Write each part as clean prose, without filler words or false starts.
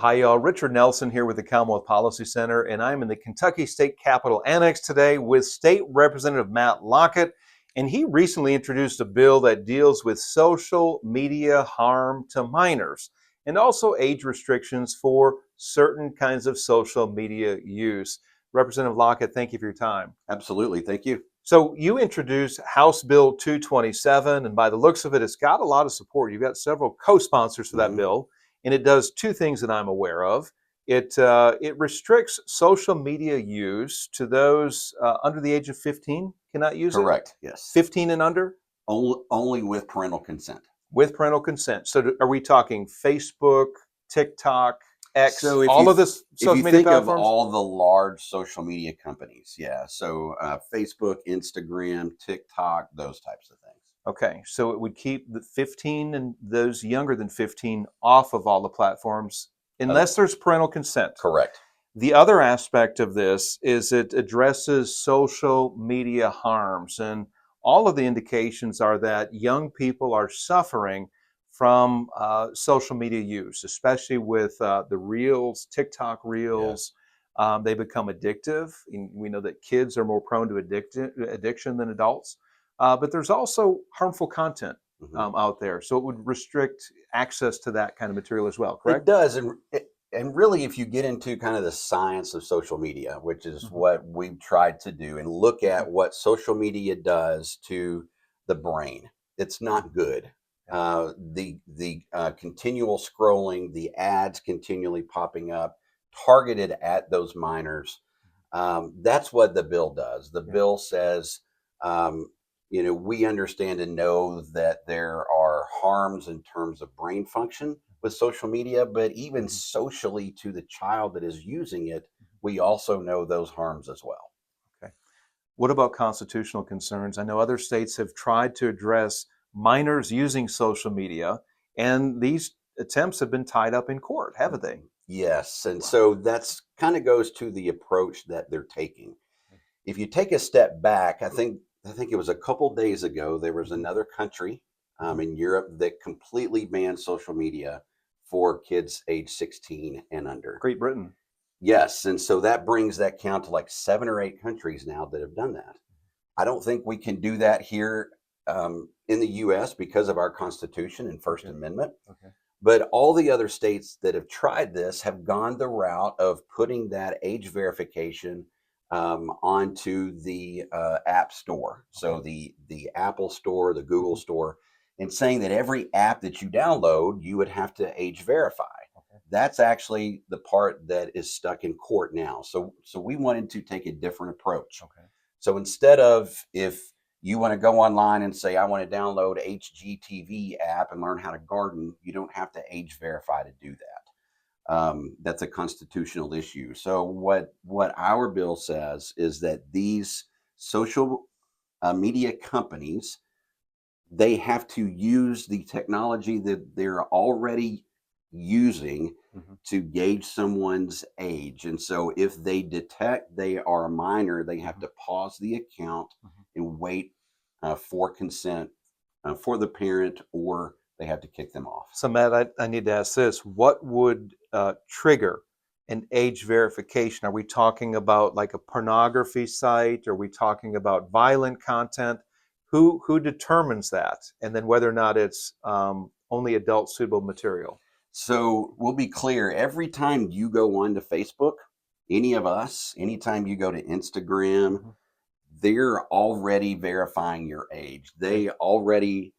Hi, y'all. Richard Nelson here with the Commonwealth Policy Center, and I'm in the Kentucky State Capitol Annex today with State Representative Matt Lockett. And he recently introduced a bill that deals with social media harm to minors and also age restrictions for certain kinds of social media use. Representative Lockett, thank you for your time. Absolutely. Thank you. So you introduced House Bill 227, and by the looks of it, it's got a lot of support. You've got several co-sponsors for that bill, and it does two things that I'm aware of. It restricts social media use to those under the age of 15 cannot use it? Correct. Yes. 15 and under? Only with parental consent. With parental consent. So are we talking Facebook, TikTok, X, So all of this social if you media think of platforms? all the large social media companies, yeah. So Facebook, Instagram, TikTok, those types of things. Okay, so it would keep the 15 and those younger than 15 off of all the platforms unless there's parental consent. Correct. The other aspect of this is it addresses social media harms, and all of the indications are that young people are suffering from social media use, especially with the reels, TikTok reels. They become addictive. We know that kids are more prone to addiction than adults. But there's also harmful content out there. So it would restrict access to that kind of material as well, correct? It does. And really, if you get into kind of the science of social media, which is what we've tried to do, and look at what social media does to the brain, it's not good. The continual scrolling, the ads continually popping up, targeted at those minors. That's what the bill does. The bill says, we understand and know that there are harms in terms of brain function with social media, but even socially to the child that is using it, we also know those harms as well. Okay. What about constitutional concerns? I know other states have tried to address minors using social media, and these attempts have been tied up in court, haven't they? Yes, and so that's kind of goes to the approach that they're taking. If you take a step back, I think it was a couple days ago, there was another country in Europe that completely banned social media for kids age 16 and under. Great Britain. Yes, and so that brings that count to like 7 or 8 countries now that have done that. I don't think we can do that here in the U.S. because of our Constitution and First Amendment. Okay. But all the other states that have tried this have gone the route of putting that age verification onto the App Store. So the Apple Store, the Google Store, and saying that every app that you download, you would have to age verify. That's actually the part that is stuck in court now. So we wanted to take a different approach. Okay. So instead of, if you want to go online and say, I want to download HGTV app and learn how to garden, you don't have to age verify to do that. That's a constitutional issue. So what our bill says is that these social media companies, they have to use the technology that they're already using to gauge someone's age. And so if they detect they are a minor, they have to pause the account and wait for consent for the parent, or they have to kick them off. So Matt, I need to ask this. What would trigger an age verification? Are we talking about like a pornography site? Are we talking about violent content? Who determines that? And then whether or not it's only adult suitable material? So we'll be clear, every time you go on to Facebook, any of us, anytime you go to Instagram, they're already verifying your age. They already,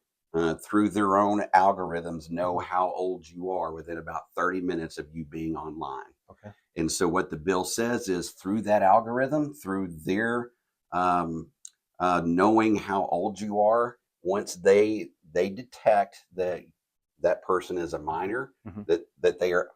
through their own algorithms, know how old you are within about 30 minutes of you being online. Okay. And so what the bill says is through that algorithm, through their knowing how old you are, once they detect that person is a minor, that they are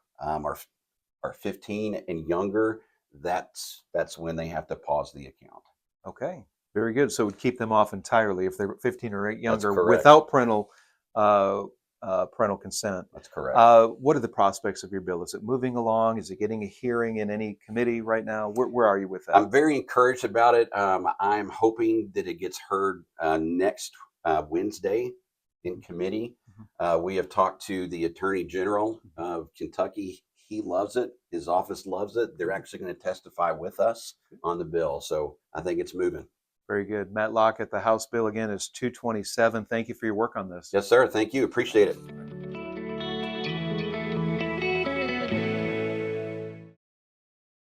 15 and younger, that's when they have to pause the account. Okay, very good. So it would keep them off entirely if they're 15 or younger without parental consent. That's correct. What are the prospects of your bill? Is it moving along? Is it getting a hearing in any committee right now? Where are you with that? I'm very encouraged about it. I'm hoping that it gets heard next Wednesday in committee. We have talked to the Attorney General of Kentucky. He loves it. His office loves it. They're actually going to testify with us on the bill. So I think it's moving. Very good. Matt Lockett, the House bill again is 227. Thank you for your work on this. Yes, sir. Thank you. Appreciate it.